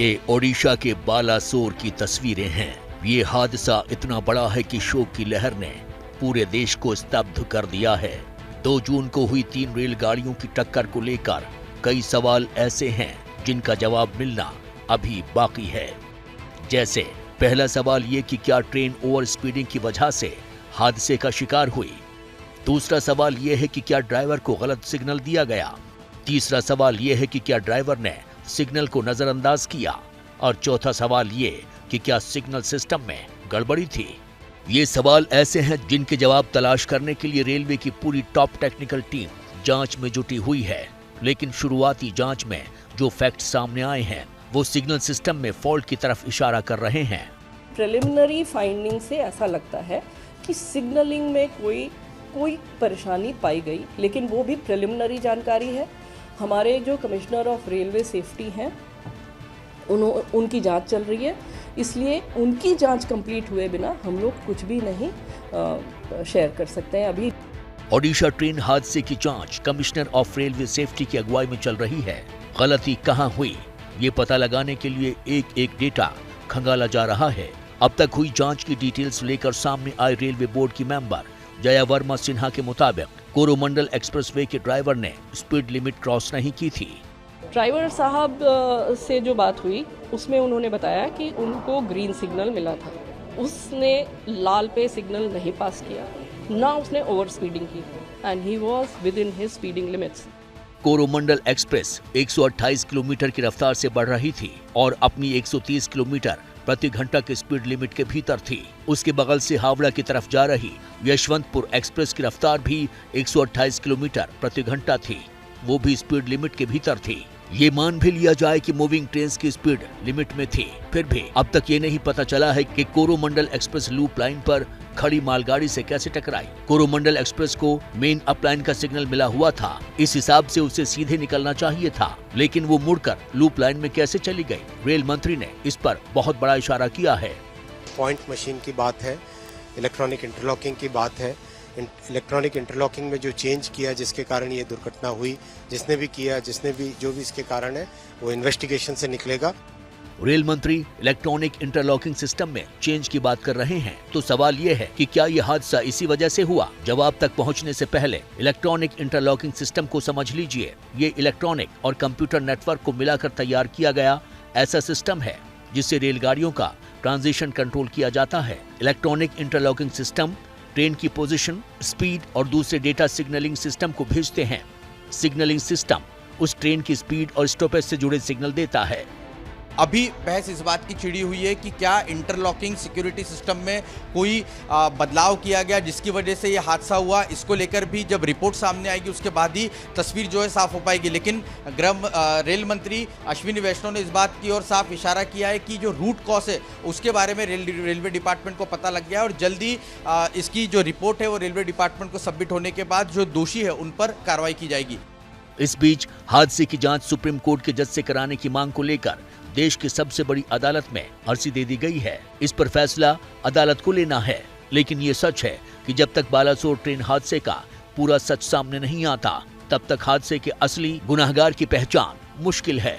ये ओडिशा के बालासोर की तस्वीरें हैं। ये हादसा इतना बड़ा है कि शोक की लहर ने पूरे देश को स्तब्ध कर दिया है। 2 जून को हुई 3 रेलगाड़ियों की टक्कर को लेकर कई सवाल ऐसे हैं जिनका जवाब मिलना अभी बाकी है। जैसे पहला सवाल ये कि क्या ट्रेन ओवर स्पीडिंग की वजह से हादसे का शिकार हुई। दूसरा सवाल ये है कि क्या ड्राइवर को गलत सिग्नल दिया गया। तीसरा सवाल ये है कि क्या ड्राइवर ने सिग्नल को नजरअंदाज किया। और चौथा सवाल ये कि क्या सिग्नल सिस्टम में गड़बड़ी थी। ये सवाल ऐसे हैं जिनके जवाब तलाश करने के लिए रेलवे की पूरी टॉप टेक्निकल टीम जांच में जुटी हुई है। लेकिन शुरुआती जांच में जो फैक्ट सामने आए हैं वो सिग्नल सिस्टम में फॉल्ट की तरफ इशारा कर रहे हैं। प्रिलिमिनरी फाइंडिंग से ऐसा लगता है कि सिग्नलिंग में कोई परेशानी पाई गई, लेकिन वो भी प्रिलिमिनरी जानकारी है। हमारे जो कमिश्नर ऑफ रेलवे सेफ्टी हैं उनकी जांच चल रही है, इसलिए उनकी जांच कंप्लीट हुए बिना हम लोग कुछ भी नहीं शेयर कर सकते हैं अभी। ओडिशा ट्रेन हादसे की जांच कमिश्नर ऑफ रेलवे सेफ्टी की अगुवाई में चल रही है। गलती कहां हुई ये पता लगाने के लिए एक डेटा खंगाला जा रहा है। अब तक हुई जांच की डिटेल्स लेकर सामने आए रेलवे बोर्ड की मेंबर जया वर्मा सिन्हा के मुताबिक कोरोमंडल एक्सप्रेसवे के ड्राइवर ने स्पीड लिमिट क्रॉस नहीं की थी। ड्राइवर साहब से जो बात हुई उसमें उन्होंने बताया कि उनको ग्रीन सिग्नल मिला था, उसने लाल पे सिग्नल नहीं पास किया, ना उसने ओवर स्पीडिंग की, and he was with in his speeding limits. Coromandel express 128 kilometre की रफ्तार से बढ़ रही थी और अपनी 130 किलोमीटर प्रति घंटा के स्पीड लिमिट के भीतर थी। उसके बगल से हावड़ा की तरफ जा रही यशवंतपुर एक्सप्रेस की रफ्तार भी 128 किलोमीटर प्रति घंटा थी, वो भी स्पीड लिमिट के भीतर थी। ये मान भी लिया जाए कि मूविंग ट्रेन्स की स्पीड लिमिट में थी, फिर भी अब तक ये नहीं पता चला है कि कोरोमंडल एक्सप्रेस लूप लाइन पर खड़ी मालगाड़ी से कैसे टकराई। कोरोमंडल एक्सप्रेस को मेन अपलाइन का सिग्नल मिला हुआ था, इस हिसाब से उसे सीधे निकलना चाहिए था, लेकिन वो मुड़कर लूप लाइन में कैसे चली गई। रेल मंत्री ने इस पर बहुत बड़ा इशारा किया है। पॉइंट मशीन की बात है, इलेक्ट्रॉनिक इंटरलॉकिंग की बात है। इलेक्ट्रॉनिक इंटरलॉकिंग में जो चेंज किया जिसके कारण ये दुर्घटना हुई, जिसने भी किया, जो भी इसके कारण है वो इन्वेस्टिगेशन से निकलेगा। रेल मंत्री इलेक्ट्रॉनिक इंटरलॉकिंग सिस्टम में चेंज की बात कर रहे हैं, तो सवाल ये है कि क्या ये हादसा इसी वजह से हुआ। जवाब तक पहुंचने से पहले इलेक्ट्रॉनिक इंटरलॉकिंग सिस्टम को समझ लीजिए। ये इलेक्ट्रॉनिक और कंप्यूटर नेटवर्क को मिलाकर तैयार किया गया ऐसा सिस्टम है जिससे रेलगाड़ियों का ट्रांजिशन कंट्रोल किया जाता है। इलेक्ट्रॉनिक इंटरलॉकिंग सिस्टम ट्रेन की पोजीशन, स्पीड और दूसरे डेटा सिग्नलिंग सिस्टम को भेजते हैं। सिग्नलिंग सिस्टम उस ट्रेन की स्पीड और स्टॉपेज से जुड़े सिग्नल देता है। अभी बहस इस बात की छिड़ी हुई है कि क्या इंटरलॉकिंग सिक्योरिटी सिस्टम में कोई बदलाव किया गया जिसकी वजह से ये हादसा हुआ। इसको लेकर भी जब रिपोर्ट सामने आएगी उसके बाद ही तस्वीर जो है साफ हो पाएगी। लेकिन रेल मंत्री अश्विनी वैष्णव ने इस बात की ओर साफ इशारा किया है कि जो रूट कॉज है उसके बारे में रेलवे डिपार्टमेंट को पता लग गया और जल्दी इसकी जो रिपोर्ट है वो रेलवे डिपार्टमेंट को सबमिट होने के बाद जो दोषी है उन पर कार्रवाई की जाएगी। इस बीच हादसे की जांच सुप्रीम कोर्ट के जज से कराने की मांग को लेकर देश की सबसे बड़ी अदालत में अर्जी दे दी गई है। इस पर फैसला अदालत को लेना है, लेकिन ये सच है कि जब तक बालासोर ट्रेन हादसे का पूरा सच सामने नहीं आता तब तक हादसे के असली गुनाहगार की पहचान मुश्किल है।